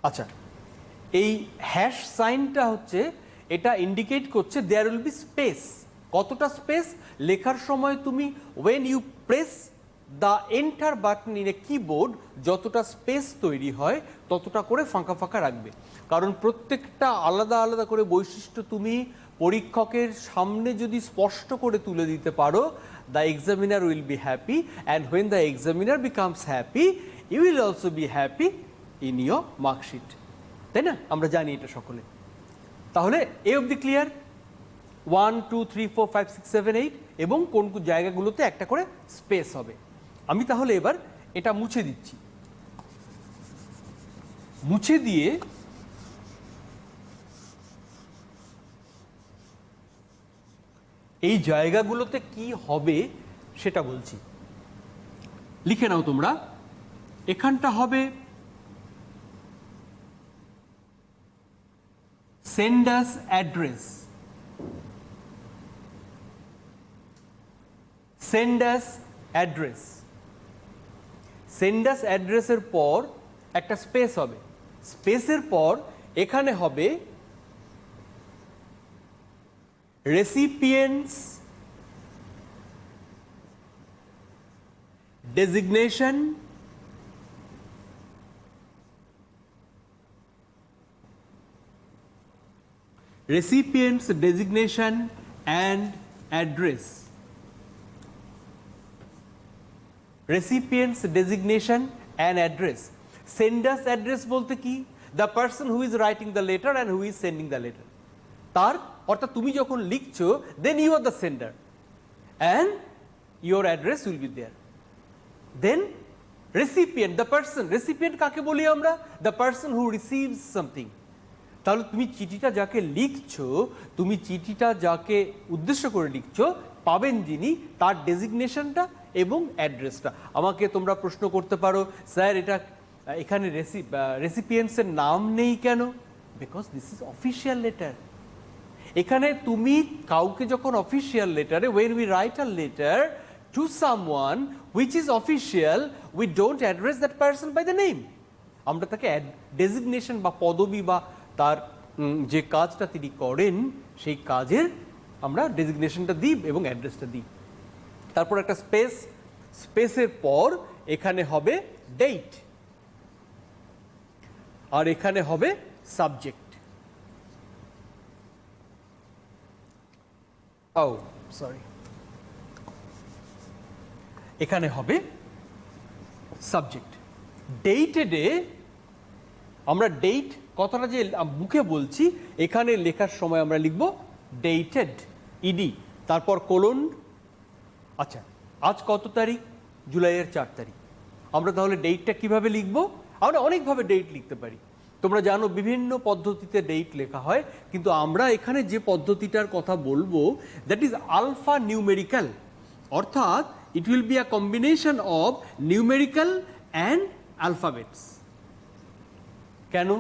আচ্ছা, এই হ্যাশ সাইনটা হচ্ছে এটা ইন্ডিকেট করছে দেয়ার উইল বি স্পেস। কতটা স্পেস লেখার সময় তুমি when you press the enter button in a keyboard, যতটা স্পেস তৈরি হয় ততটা করে ফাঁকা ফাঁকা রাখবে। কারণ প্রত্যেকটা আলাদা আলাদা করে বৈশিষ্ট্য তুমি পরীক্ষকের সামনে যদি স্পষ্ট করে তুলে দিতে পারো, the examiner will be happy, and when the examiner becomes happy you will also be happy in your marksheet. তাই না? আমরা জানি এটা সকলে। তাহলে এ অবধি ক্লিয়ার? 1 2 3 4 5 6 7 8 এবং কোন কোন জায়গাগুলোতে একটা করে স্পেস হবে। আমি তাহলে এবার এটা মুছে দিচ্ছি। মুছে দিয়ে এই জায়গাগুলোতে কি হবে সেটা বলছি। লিখে নাও তোমরা। এখানটা হবে senders address. Senders address, senders অ্যাড্রেসের পর একটা স্পেস হবে। স্পেসের পর এখানে হবে recipients designation, recipient's designation and address. Recipient's designation and address. Sender's address বলতে কি? The person who is writing the letter and who is sending the letter. তার অর্থাৎ তুমি যখন লিখছো then you are the sender and your address will be there. Then recipient, the person, recipient কাকে বলি আমরা? The person who receives something. তাহলে তুমি চিঠিটা যাকে লিখছো, তুমি চিঠিটা যাকে উদ্দেশ্য করে লিখছো, পাবেন যিনি, তার ডেজিগনেশনটা এবং অ্যাড্রেসটা। আমাকে তোমরা প্রশ্ন করতে পারো, স্যার এটা এখানে রেসিপিয়েন্টসের নাম নেই কেন? Because this is official letter. এখানে তুমি কাউকে যখন অফিসিয়াল লেটারে, when we write a letter to someone which is official, we don't address that person by the name. আমরা তাকে ডেজিগনেশন বা পদবি বা তার যে কাজটা তিনি করেন সেই কাজের আমরা ডেজিগনেশনটা দিই এবং অ্যাড্রেসটা দিই। তারপর একটা স্পেস, স্পেসের পর এখানে হবে ডেট, আর এখানে হবে সাবজেক্ট। ও সরি, এখানে হবে সাবজেক্ট। ডেটেডে আমরা ডেট কথাটা যে মুখে বলছি, এখানে লেখার সময় আমরা লিখব ডেটেড, ইডি, তারপর কোলন। আচ্ছা, আজ কত তারিখ? জুলাইয়ের 4 তারিখ। আমরা তাহলে ডেটটা কিভাবে লিখব? আমরা অনেকভাবে ডেট লিখতে পারি। তোমরা জানো বিভিন্ন পদ্ধতিতে ডেট লেখা হয়, কিন্তু আমরা এখানে যে পদ্ধতিটার কথা বলবো দ্যাট ইজ আলফা নিউমেরিক্যাল, অর্থাৎ it will be a combination of numerical and alphabets. কেন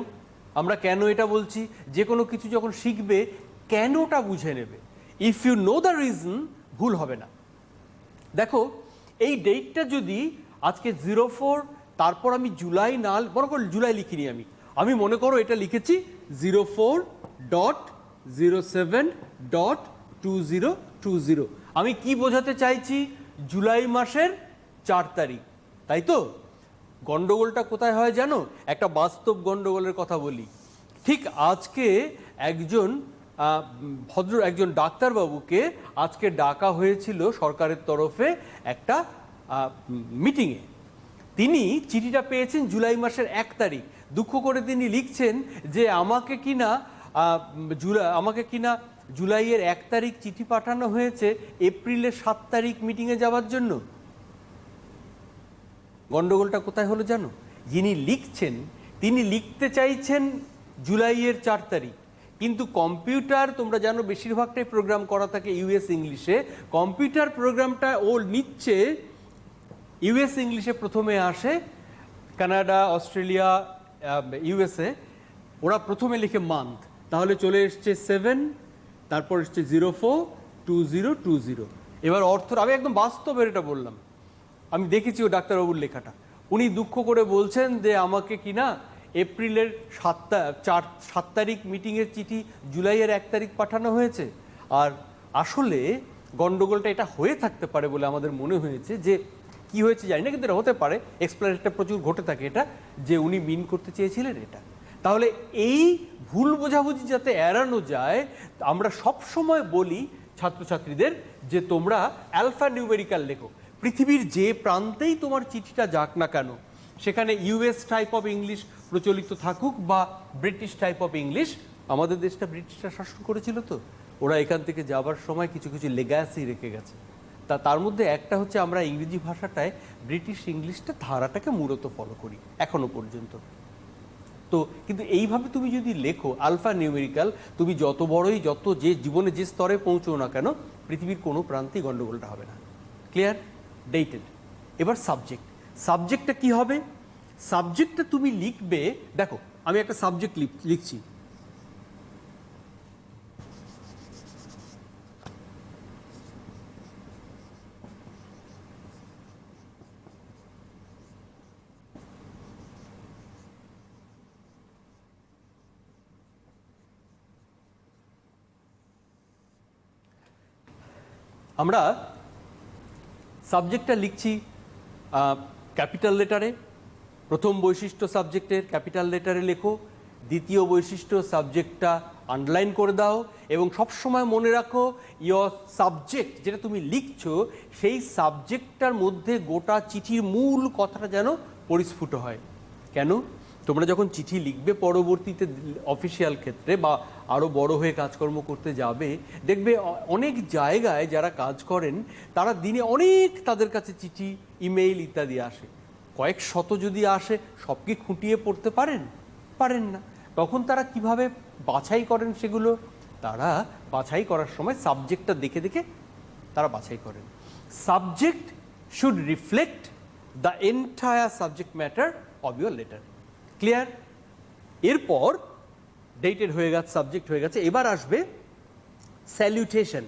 আমরা কেন এটা বলছি? যে কোনো কিছু যখন শিখবে কেনটা বুঝে নেবে। If you know the reason, ভুল হবে না। দেখো, এই ডেটটা যদি আজকে 04, তারপর আমি জুলাই না, মনে করো জুলাই লিখিনি, আমি মনে করো এটা লিখেছি 04.07.2020। আমি কি বোঝাতে চাইছি? জুলাই মাসের 4 তারিখ, তাই তো? গন্ডগোলটা কোথায় হয় জানো? একটা বাস্তব গন্ডগোলের কথা বলি। ঠিক আজকে একজন ডাক্তারবাবুকে আজকে ডাকা হয়েছিল সরকারের তরফে একটা মিটিংয়ে। তিনি চিঠিটা পেয়েছেন জুলাই মাসের 1 তারিখ। দুঃখ করে তিনি লিখছেন যে আমাকে কিনা জুলাইয়ের 1 তারিখ চিঠি পাঠানো হয়েছে এপ্রিলের 7 তারিখ মিটিংয়ে যাওয়ার জন্য। গন্ডগোলটা কোথায় হলো জানো? যিনি লিখছেন তিনি লিখতে চাইছেন জুলাইয়ের 4 তারিখ, কিন্তু কম্পিউটার, তোমরা জানো বেশিরভাগটাই প্রোগ্রাম করা থাকে ইউএস ইংলিশে। কম্পিউটার প্রোগ্রামটা ও নিচ্ছে ইউএস ইংলিশে, প্রথমে আসে কানাডা, অস্ট্রেলিয়া, ইউএসএ, ওরা প্রথমে লিখে মান্থ, তাহলে চলে এসছে 7, তারপর এসছে 04.2020। এবার অর্থ, আমি একদম বাস্তবের এটা বললাম, আমি দেখেছি ও ডাক্তারবাবুর লেখাটা। উনি দুঃখ করে বলছেন যে আমাকে কিনা এপ্রিলের 7 তারিখ মিটিংয়ের চিঠি জুলাইয়ের 1 তারিখ পাঠানো হয়েছে। আর আসলে গন্ডগোলটা এটা হয়ে থাকতে পারে বলে আমাদের মনে হয়েছে, যে কি হয়েছে জানি না, কিন্তু এটা হতে পারে, এক্সপ্লেনেশনটা প্রচুর ঘটে থাকে এটা, যে উনি মিন করতে চেয়েছিলেন এটা। তাহলে এই ভুল বোঝাবুঝি যাতে এড়ানো যায়, আমরা সব সময় বলি ছাত্রছাত্রীদের যে তোমরা অ্যালফা নিউমেরিক্যাল লেখো। পৃথিবীর যে প্রান্তেই তোমার চিঠিটা যাক না কেন, সেখানে ইউএস টাইপ অফ ইংলিশ প্রচলিত থাকুক বা ব্রিটিশ টাইপ অফ ইংলিশ, আমাদের দেশটা ব্রিটিশরা শাসন করেছিল, তো ওরা এখান থেকে যাবার সময় কিছু কিছু লেগাসি রেখে গেছে। তার মধ্যে একটা হচ্ছে আমরা ইংরেজি ভাষাটায় ব্রিটিশ ইংলিশটা ধারাটাকে মূলত ফলো করি এখনো পর্যন্ত। তো কিন্তু এইভাবে তুমি যদি লেখো আলফা নিউমেরিক্যাল, তুমি যত বড়ই যে জীবনে যে স্তরে পৌঁছো না কেন, পৃথিবীর কোনো প্রান্তেই গন্ডগোলটা হবে না। ক্লিয়ার? ডেটেড। এবার সাবজেক্টটা কি হবে? সাবজেক্টটা তুমি লিখবে, দেখো আমি একটা সাবজেক্ট লিখছি, আমরা সাবজেক্টটা লিখছি ক্যাপিটাল লেটারে। প্রথম বৈশিষ্ট্য সাবজেক্টের ক্যাপিটাল লেটারে লেখো। দ্বিতীয় বৈশিষ্ট্য সাবজেক্টটা আন্ডারলাইন করে দাও, এবং সবসময় মনে রাখো ইয়োর সাবজেক্ট যেটা তুমি লিখছো, সেই সাবজেক্টটার মধ্যে গোটা চিঠির মূল কথাটা যেন পরিস্ফুট হয়। কেন? তোমরা যখন চিঠি লিখবে পরবর্তীতে অফিসিয়াল ক্ষেত্রে বা আরও বড় হয়ে কাজকর্ম করতে যাবে, দেখবে অনেক জায়গায় যারা কাজ করেন তারা দিনে অনেক তাদের কাছে চিঠি, ইমেইল ইত্যাদি আসে। কয়েক শত যদি আসে, সব কি খুঁটিয়ে পড়তে পারেন না। তখন তারা কিভাবে বাছাই করেন সেগুলো? তারা বাছাই করার সময় সাবজেক্টটা দেখে দেখে তারা বাছাই করেন। Subject should reflect the entire subject matter of your letter. Clear? এরপর ডেটেড হয়ে গেছে, সাবজেক্ট হয়ে গেছে, এবার আসবে স্যালুটেশন।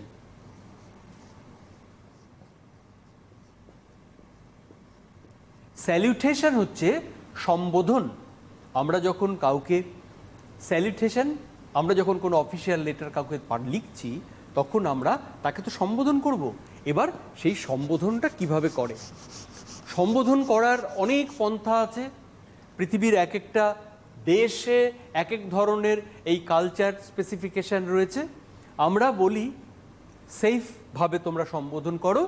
স্যালুটেশন হচ্ছে সম্বোধন। আমরা যখন কাউকে স্যালুটেশন, আমরা যখন কোনো অফিসিয়াল লেটার কাউকে লিখছি, তখন আমরা তাকে তো সম্বোধন করব। এবার সেই সম্বোধনটা কিভাবে করে? সম্বোধন করার অনেক পন্থা আছে। পৃথিবীর এক একটা দেশে এক এক ধরনের এই কালচার স্পেসিফিকেশন রয়েছে। আমরা বলি সেফভাবে তোমরা সম্বোধন করো।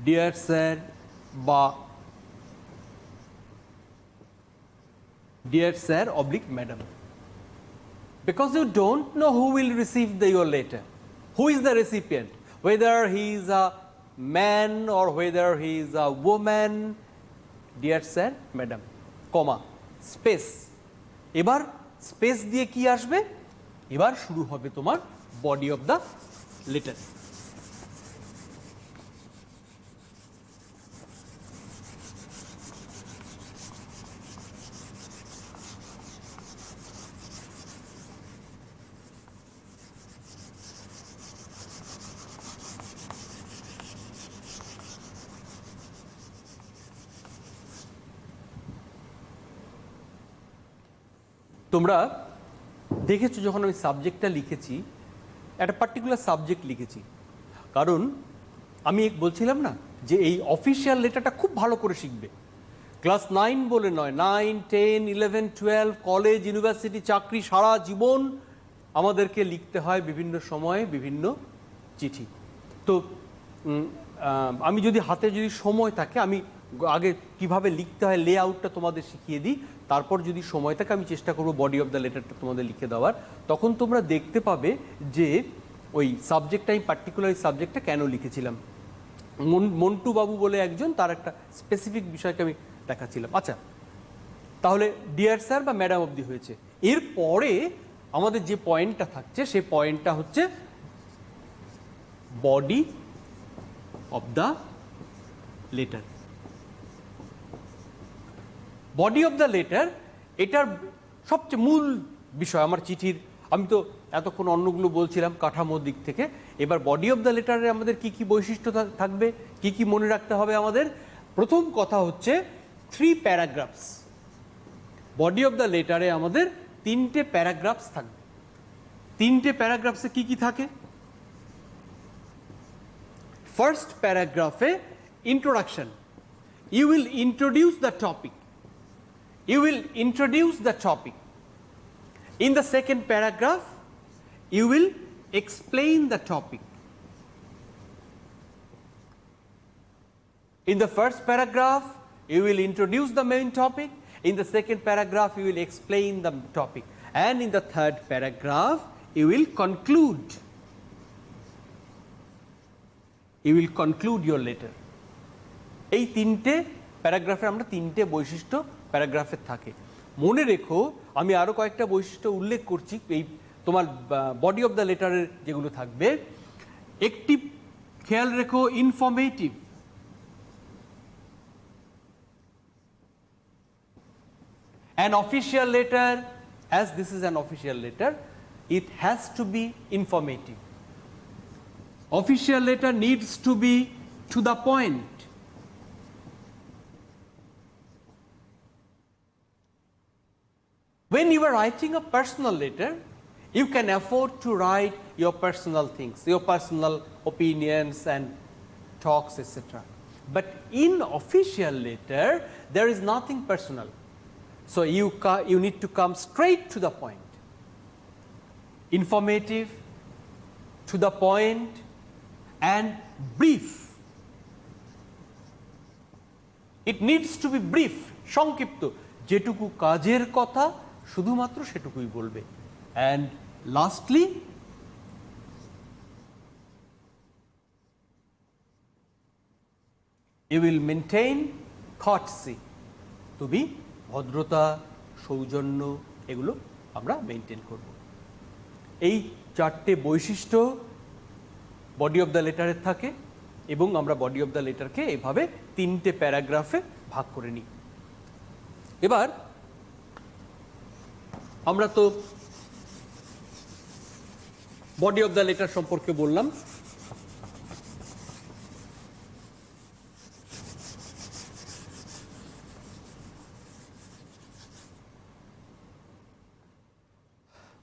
ডিয়ার স্যার বা dear sir oblique madam, because you don't know who will receive your letter, who is the recipient, whether he is a man or whether he is a woman. Dear sir, madam, comma, space. এবার space দিয়ে কি আসবে? এবার শুরু হবে তোমার body of the letter. তোমরা দেখেছো যখন আমি সাবজেক্টটা লিখেছি, একটা পার্টিকুলার সাবজেক্ট লিখেছি, কারণ আমি বলছিলাম না যে এই অফিসিয়াল লেটারটা খুব ভালো করে শিখবে। ক্লাস 9 বলে নয়, 9, 10, 11, 12, কলেজ, ইউনিভার্সিটি, চাকরি, সারা জীবন আমাদেরকে লিখতে হয় বিভিন্ন সময়ে বিভিন্ন চিঠি। তো আমি যদি হাতে যদি সময় থাকে, আমি আগে কিভাবে লিখতে হয় লেআউটটা তোমাদের শিখিয়ে দিই, তারপর যদি সময় থাকে আমি চেষ্টা করব বডি অফ দ্য লেটারটা তোমাদের লিখে দেওয়ার। তখন তোমরা দেখতে পাবে যে ওই সাবজেক্টটা, আমি পার্টিকুলার সাবজেক্টটা কেন লিখেছিলাম। মন্টু বাবু বলে একজন, তার একটা স্পেসিফিক বিষয়কে আমি দেখাচ্ছিলাম। আচ্ছা, তাহলে ডিয়ার স্যার বা ম্যাডাম অবধি হয়েছে। এরপরে আমাদের যে পয়েন্টটা থাকছে, সেই পয়েন্টটা হচ্ছে body of the letter. Body of the letter এটার সবচেয়ে মূল বিষয় আমার চিঠির। আমি তো এতক্ষণ অন্যগুলো বলছিলাম কাঠামোর দিক থেকে। এবার বডি অফ দ্য লেটারে আমাদের কি কি বৈশিষ্ট্য থাকবে, কি কি মনে রাখতে হবে আমাদের। প্রথম কথা হচ্ছে 3 প্যারাগ্রাফস। বডি অফ দ্য লেটারে আমাদের 3টে প্যারাগ্রাফস থাকবে। 3টে প্যারাগ্রাফসে কি কি থাকে? ফার্স্ট প্যারাগ্রাফে introduction, you will introduce the topic, you will introduce the topic. In the second paragraph, you will explain the topic. In the first paragraph, you will introduce the main topic. In the second paragraph, you will explain the topic. And in the third paragraph, you will conclude. You will conclude your letter. এই 3টে প্যারাগ্রাফে আমরা 3টে বৈশিষ্ট্য প্যারাগ্রাফের থাকে। মনে রেখো, আমি আরও কয়েকটা বৈশিষ্ট্য উল্লেখ করছি এই তোমার বডি অফ দ্য লেটারের যেগুলো থাকবে। একটি খেয়াল রেখো, informative. An official letter, as this is an official letter, it has to be informative. Official letter needs to be to the point. When you are writing a personal letter, you can afford to write your personal things, your personal opinions and talks, etc. But in official letter, there is nothing personal. So you need to come straight to the point. Informative, to the point, and brief. It needs to be brief, সংক্ষিপ্ত, যেটুকু কাজের কথা শুধুমাত্র সেটুকুই বলবে। And lastly, you will maintain courtesy. তুমি ভদ্রতা, সৌজন্য এগুলো আমরা মেনটেন করব। এই 4টে বৈশিষ্ট্য বডি অফ দ্য লেটারের থাকে এবং আমরা বডি অফ দ্য লেটারকে এভাবে 3টে প্যারাগ্রাফে ভাগ করে নিই। এবার আমরা তো বডি অফ দ্য লেটার সম্পর্কে বললাম।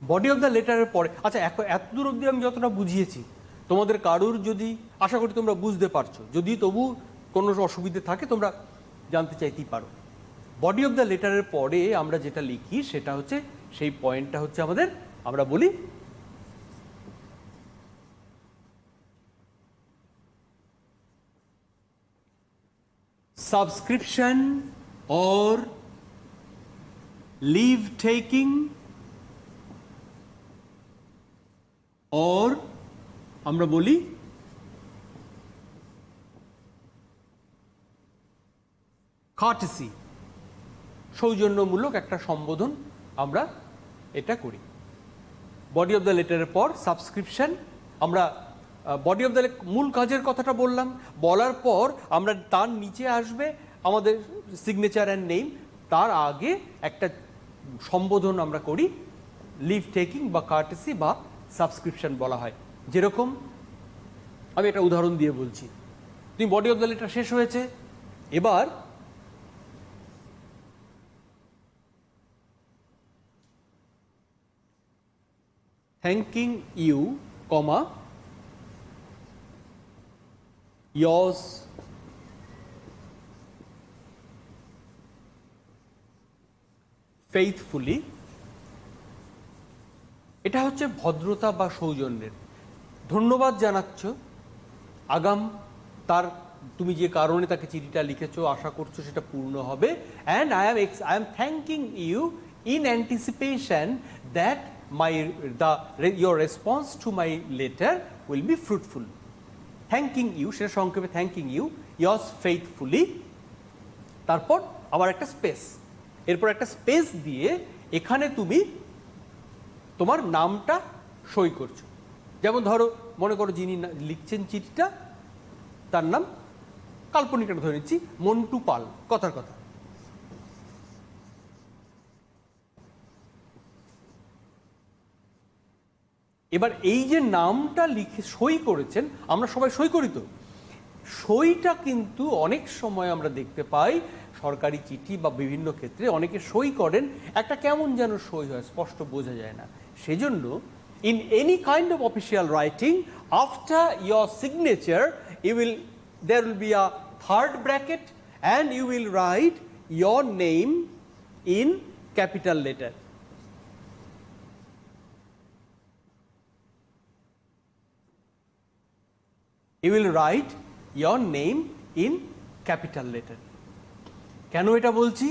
বডি অফ দ্য লেটারের পরে, আচ্ছা এতদূর অবধি আমি যতটা বুঝিয়েছি, তোমাদের কারুর যদি, আশা করি তোমরা বুঝতে পারছো, যদি তবু কোনো অসুবিধে থাকে তোমরা জানতে চাইতেই পারো। বডি অফ দ্য লেটারের পরে আমরা যেটা লিখি সেটা হচ্ছে, সেই পয়েন্টটা হচ্ছে আমাদের, আমরা বলি subscription or leave taking or আমরা বলি courtesy, সৌজন্যমূলক একটা সম্বোধন আমরা এটা করি। বডি অফ দ্য লেটারের পর সাবস্ক্রিপশন, আমরা বডি অফ দ্য মূল কাজের কথাটা বললাম, বলার পর আমরা তার নিচে আসবে আমাদের সিগনেচার অ্যান্ড নেম, তার আগে একটা সম্বোধন আমরা করি, লিভ টেকিং বা কার্টেসি বা সাবস্ক্রিপশন বলা হয়। যেরকম আমি একটা উদাহরণ দিয়ে বলছি, তুমি বডি অফ দ্য লেটার শেষ হয়েছে, এবার thanking you, comma, yours faithfully, এটা হচ্ছে ভদ্রতা বা সৌজন্যের। ধন্যবাদ জানাচ্ছ আগাম তার, তুমি যে কারণে তাকে চিঠিটা লিখেছো আশা করছো সেটা পূর্ণ হবে। And I am thanking you in anticipation that your response to my letter will be fruitful. Thanking you, সেটা সংক্ষেপে thanking you, yours faithfully, তারপর আবার একটা স্পেস, এরপর একটা স্পেস দিয়ে এখানে তুমি তোমার নামটা সই করছো। যেমন ধরো, মনে করো যিনি লিখছেন চিঠিটা, তার নাম, কাল্পনিক একটা ধরে নিচ্ছি, মন্টু পাল, কথার কথা। এবার এই যে নামটা লিখে সই করেছেন, আমরা সবাই সই করি তো, সইটা কিন্তু অনেক সময় আমরা দেখতে পাই সরকারি চিঠি বা বিভিন্ন ক্ষেত্রে অনেকে সই করেন, একটা কেমন যেন সই হয়, স্পষ্ট বোঝা যায় না। সেজন্য in any kind of official writing, after your signature there will be a third bracket and you will write your name in capital letter. You will write your name in capital letter. কেন এটা বলছি?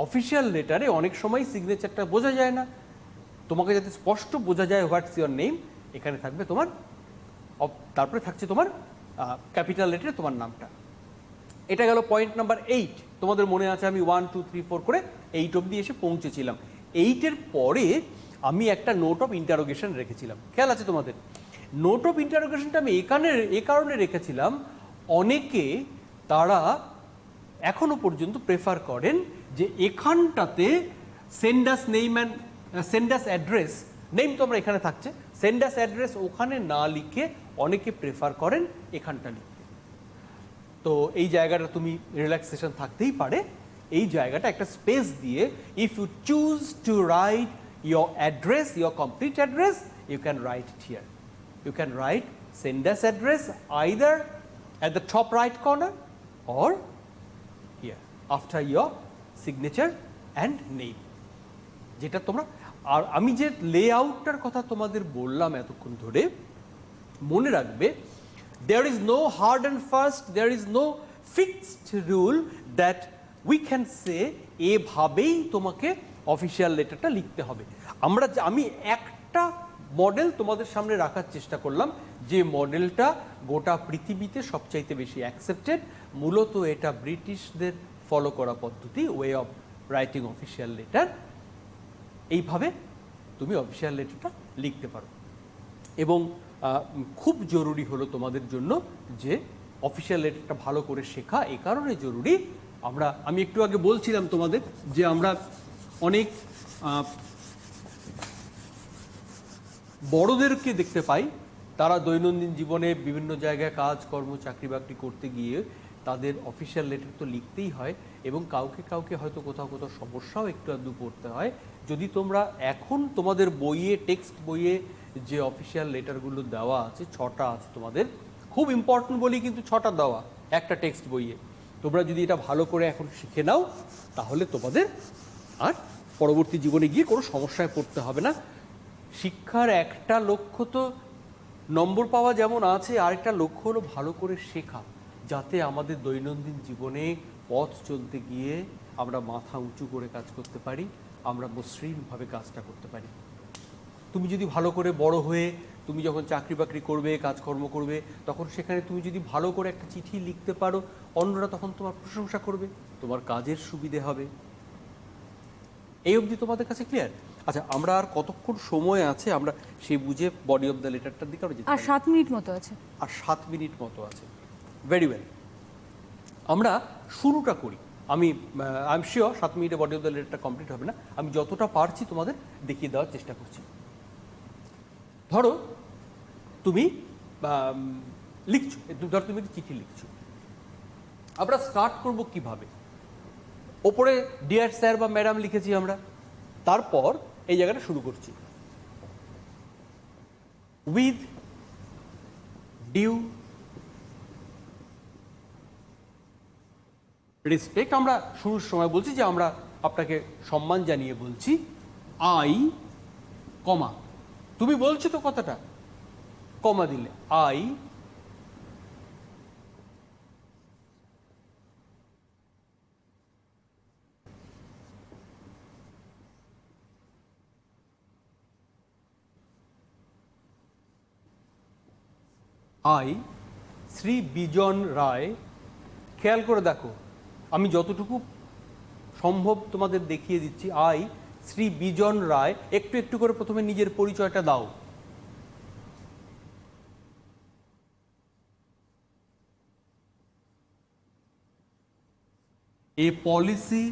Official লেটারে অনেক সময় সিগনেচারটা বোঝা যায় না, তোমাকে যাতে স্পষ্ট বোঝা যায় হোয়াটস ইয়োর নেম, এখানে থাকবে তোমার, তারপরে থাকছে তোমার ক্যাপিটাল লেটারে তোমার নামটা। এটা গেল পয়েন্ট নাম্বার 8। তোমাদের মনে আছে আমি 1 2 3 4 করে 8 অবধি এসে পৌঁছেছিলাম। 8-এর পরে আমি একটা নোট অফ ইন্টারোগেশন রেখেছিলাম, খেয়াল আছে তোমাদের? নোট অফ ইন্টারোগেশনটা আমি এ কারণে রেখেছিলাম, অনেকে তারা এখনো পর্যন্ত প্রেফার করেন যে এখানটাতে সেন্ডাস নেম অ্যান্ড সেন্ডাস অ্যাড্রেস, নেম তো আমরা এখানে থাকছে, সেন্ডাস অ্যাড্রেস ওখানে না লিখে অনেকে প্রেফার করেন এখানটা লিখতে। তো এই জায়গাটা তুমি রিল্যাক্সেশন থাকতেই পারে, এই জায়গাটা একটা স্পেস দিয়ে if you choose to write your address, your complete address, you can write it here. You can write sender's address either at the top right corner or here after your signature and name. যেটা তোমরা, আর আমি যে লেআউটটার কথা তোমাদের বললাম এতক্ষণ ধরে, মনে রাখবে there is no hard and fast, there is no fixed rule that we can say এভাবেই তোমাকে অফিসিয়াল লেটারটা লিখতে হবে। আমি একটা মডেল তোমাদের সামনে রাখার চেষ্টা করলাম, যে মডেলটা গোটা পৃথিবীতে সবচাইতে বেশি অ্যাকসেপ্টেড। মূলত এটা ব্রিটিশদের ফলো করা পদ্ধতি, way of writing official letter. এইভাবে তুমি অফিসিয়াল লেটারটা লিখতে পারো। এবং খুব জরুরি হলো তোমাদের জন্য যে অফিসিয়াল লেটারটা ভালো করে শেখা। এই কারণে জরুরি, আমি একটু আগে বলছিলাম তোমাদের যে আমরা অনেক বড়দেরকে দেখতে পাই, তারা দৈনন্দিন জীবনে বিভিন্ন জায়গায় কাজ কর্ম চাকরি বাকরি করতে গিয়ে তাদের অফিসিয়াল লেটার তো লিখতেই হয়, এবং কাউকে কাউকে হয়তো কোথাও কোথাও সমস্যাও একটু আধটু পড়তে হয়। যদি তোমরা এখন তোমাদের বইয়ে, টেক্সট বইয়ে যে অফিসিয়াল লেটারগুলো দেওয়া আছে, 6টা আছে তোমাদের, খুব ইম্পর্টেন্ট বলি কিন্তু 6টা দেওয়া একটা টেক্সট বইয়ে, তোমরা যদি এটা ভালো করে এখন শিখে নাও তাহলে তোমাদের আর পরবর্তী জীবনে গিয়ে কোনো সমস্যায় পড়তে হবে না। শিক্ষার একটা লক্ষ্য তো নম্বর পাওয়া যেমন আছে, আরেকটা লক্ষ্য হলো ভালো করে শেখা, যাতে আমাদের দৈনন্দিন জীবনে পথ চলতে গিয়ে আমরা মাথা উঁচু করে কাজ করতে পারি, আমরা মসৃণভাবে কাজটা করতে পারি। তুমি যদি ভালো করে বড় হয়ে তুমি যখন চাকরি বাকরি করবে, কাজকর্ম করবে, তখন সেখানে তুমি যদি ভালো করে একটা চিঠি লিখতে পারো, অন্যরা তখন তোমার প্রশংসা করবে, তোমার কাজের সুবিধে হবে। এই অবধি তোমাদের কাছে ক্লিয়ার? আচ্ছা, আমরা আর কতক্ষণ সময় আছে, আমরা সেই বুঝে বডি অফ দ্য লেটারটার দিকে আমরা যেতে পারি। আর 7 মিনিট মতো আছে। আর 7 মিনিট মতো আছে। ভেরি ওয়েল, আমরা শুরুটা করি। আই এম শিওর 7 মিনিটে বডি অফ দ্য লেটারটা কমপ্লিট হবে না, আমি যতটা পারছি তোমাদের দেখিয়ে দেওয়ার চেষ্টা করছি। ধরো তুমি লিখছো, ধরো তুমি চিঠি লিখছো, আমরা স্টার্ট করব কিভাবে? ওপরে ডিয়ার স্যার বা ম্যাডাম লিখেছি আমরা, তারপর এই জায়গাটা শুরু করছি উইথ ডিউ রেসপেক্ট। আমরা শুরুর সময় বলছি যে আমরা আপনাকে সম্মান জানিয়ে বলছি আই, কমা, তুমি বলছো তো কথাটা, কমা দিলে আই শ্রী বিজন রায়। খেয়াল করে দেখো, আমি যতটুকু সম্ভব তোমাদের দেখিয়ে দিচ্ছি। আই শ্রী বিজন রায়। একটু একটু করে প্রথমে নিজের পরিচয়টা দাও। এ policy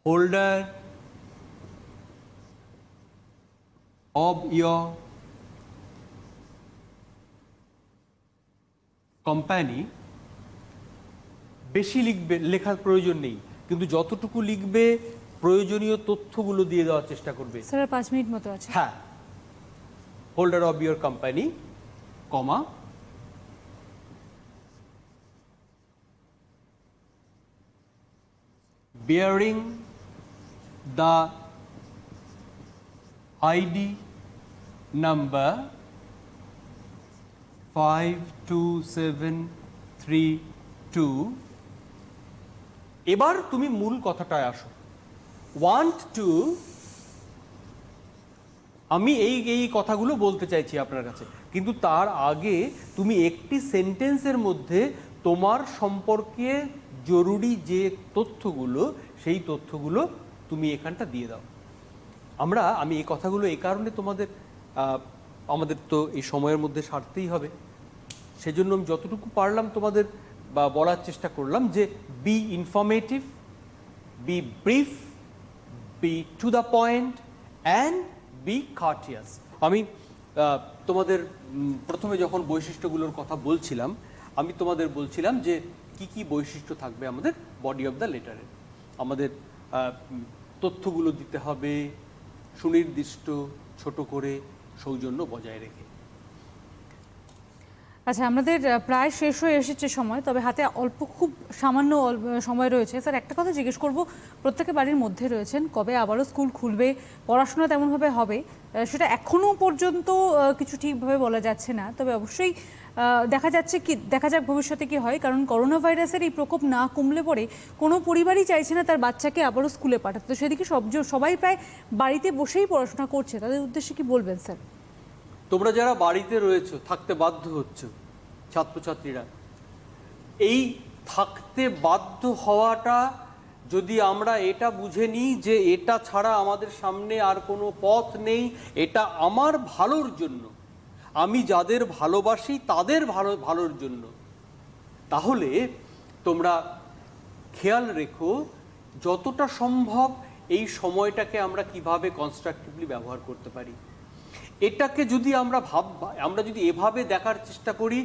holder of your company বেশি লিখবে, লেখার প্রয়োজন নেই, কিন্তু যতটুকু লিখবে প্রয়োজনীয় তথ্যগুলো দিয়ে দেওয়ার চেষ্টা করবে। স্যার 5 মিনিট মতো আছে। হ্যাঁ, holder of your company, comma, bearing the ID number 52732। এবার তুমি মূল কথাটায় আসো। want to, আমি এই কথাগুলো বলতে চাইছি আপনার কাছে, কিন্তু তার আগে তুমি একটি সেন্টেন্সের মধ্যে তোমার সম্পর্কে জরুরি যে তথ্যগুলো, সেই তথ্যগুলো তুমি এখানটা দিয়ে দাও। আমি এই কথাগুলো এই কারণে আমাদের তো এই সময়ের মধ্যে সারতেই হবে, সেজন্য আমি যতটুকু পারলাম তোমাদের বলার চেষ্টা করলাম যে be informative, be brief, be to the point and be courteous. আমি তোমাদের প্রথমে যখন বৈশিষ্ট্যগুলোর কথা বলছিলাম, আমি তোমাদের বলছিলাম যে কি কি বৈশিষ্ট্য থাকবে আমাদের বডি অফ দ্য লেটারে। আমাদের তথ্যগুলো দিতে হবে সুনির্দিষ্ট, ছোট করে, সৌজন্য বজায় রেখে। আচ্ছা, আমাদের প্রায় শেষ হয়ে এসেছে সময়, তবে হাতে খুব সামান্য সময় রয়েছে। স্যার, একটা কথা জিজ্ঞেস করব, প্রত্যেকে বাড়ির মধ্যে রয়েছেন, কবে আবারও স্কুল খুলবে, পড়াশোনা তেমনভাবে হবে সেটা এখনও পর্যন্ত কিছু ঠিকভাবে বলা যাচ্ছে না, তবে অবশ্যই দেখা যাক ভবিষ্যতে কি হয়, কারণ করোনা ভাইরাসের এই প্রকোপ না কমলে পরে কোনো পরিবারই চাইছে না তার বাচ্চাকে আবারও স্কুলে পাঠাতে। তো সেদিকে সবাই প্রায় বাড়িতে বসেই পড়াশোনা করছে, তাদের উদ্দেশ্যে কি বলবেন স্যার? তোমরা যারা বাড়িতে রয়েছো, থাকতে বাধ্য হচ্ছ, ছাত্রছাত্রীরা, এই থাকতে বাধ্য হওয়াটা যদি আমরা এটা বুঝে নিই যে এটা ছাড়া আমাদের সামনে আর কোনো পথ নেই, এটা আমার ভালোর জন্য, আমি যাদের ভালোবাসি তাদের ভালোর জন্য, তাহলে তোমরা খেয়াল রেখো যতটা সম্ভব এই সময়টাকে আমরা কিভাবে কনস্ট্রাকটিভলি ব্যবহার করতে পারি। এটাকে যদি আমরা যদি এভাবে দেখার চেষ্টা করি,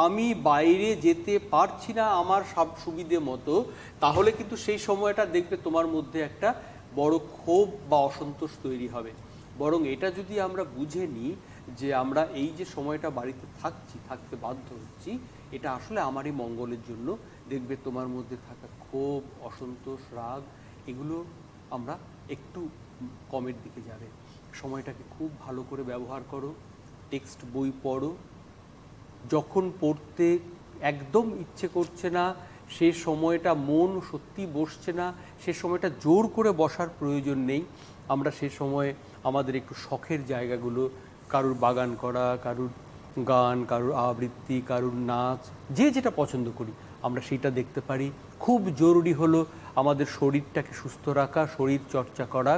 আমি বাইরে যেতে পারছি না আমার সব সুবিধে মতো, তাহলে কিন্তু সেই সময়টা দেখবে তোমার মধ্যে একটা বড় ক্ষোভ বা অসন্তোষ তৈরি হবে। বরং এটা যদি আমরা বুঝে নিই যে আমরা এই যে সময়টা বাড়িতে থাকতে বাধ্য হচ্ছি, এটা আসলে আমারই মঙ্গলের জন্য, দেখবে তোমার মধ্যে থাকা ক্ষোভ, অসন্তোষ, রাগ, এগুলো আমরা একটু কমের দিকে যাবে। সময়টাকে খুব ভালো করে ব্যবহার করো, টেক্সট বই পড়ো, যখন পড়তে একদম ইচ্ছে করছে না, সে সময়টা মন সত্যি বসছে না, সে সময়টা জোর করে বসার প্রয়োজন নেই। আমরা সে সময় আমাদের একটু শখের জায়গাগুলো, কারুর বাগান করা, কারুর গান, কারুর আবৃত্তি, কারুর নাচ, যে যেটা পছন্দ করি আমরা সেটা দেখতে পারি। খুব জরুরি হলো আমাদের শরীরটাকে সুস্থ রাখা, শরীর চর্চা করা,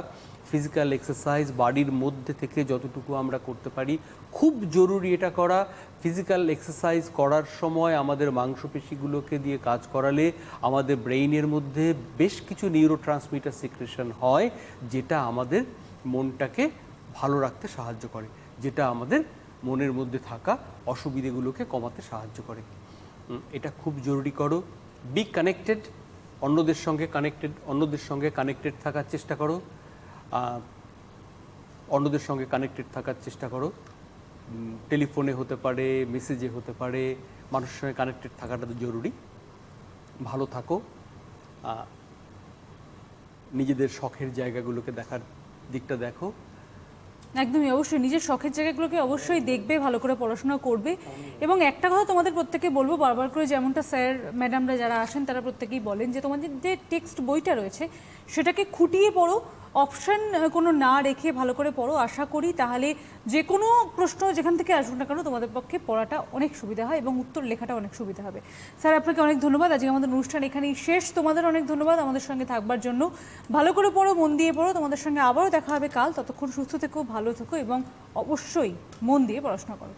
ফিজিক্যাল এক্সারসাইজ বাড়ির মধ্যে থেকে যতটুকু আমরা করতে পারি খুব জরুরি এটা করা। ফিজিক্যাল এক্সারসাইজ করার সময় আমাদের মাংসপেশিগুলোকে দিয়ে কাজ করালে আমাদের ব্রেইনের মধ্যে বেশ কিছু নিউরোট্রান্সমিটার সিক্রেশন হয়, যেটা আমাদের মনটাকে ভালো রাখতে সাহায্য করে, যেটা আমাদের মনের মধ্যে থাকা অসুবিধেগুলোকে কমাতে সাহায্য করে। এটা খুব জরুরি করো। বি কানেক্টেড, অন্যদের সঙ্গে কানেক্টেড থাকার চেষ্টা করো, অন্যদের সঙ্গে কানেক্টেড থাকার চেষ্টা করো। টেলিফোনে হতে পারে, মেসেজে হতে পারে, মানুষের সঙ্গে কানেক্টেড থাকাটা তো জরুরি। ভালো থাকো, নিজেদের শখের জায়গাগুলোকে দেখার দিকটা দেখো। একদমই, অবশ্যই নিজের শখের জায়গাগুলোকে অবশ্যই দেখবে, ভালো করে পড়াশোনা করবে। এবং একটা কথা তোমাদের প্রত্যেকে বলবো বারবার করে, যেমনটা স্যার ম্যাডামরা যারা আসেন তারা প্রত্যেকেই বলেন যে তোমাদের যে টেক্সট বইটা রয়েছে সেটাকে খুঁটিয়ে পড়ো, অপশান কোনো না রেখে ভালো করে পড়ো। আশা করি তাহলে যে কোনো প্রশ্ন যেখান থেকে আসুক না কেন তোমাদের পক্ষে পড়াটা অনেক সুবিধা হয় এবং উত্তর লেখাটা অনেক সুবিধা হবে। স্যার, আপনাকে অনেক ধন্যবাদ। আজকে আমাদের অনুষ্ঠান এখানেই শেষ। তোমাদের অনেক ধন্যবাদ আমাদের সঙ্গে থাকবার জন্য। ভালো করে পড়ো, মন দিয়ে পড়ো। তোমাদের সঙ্গে আবারও দেখা হবে কাল। ততক্ষণ সুস্থ থেকো, ভালো থেকো এবং অবশ্যই মন দিয়ে পড়াশোনা করো।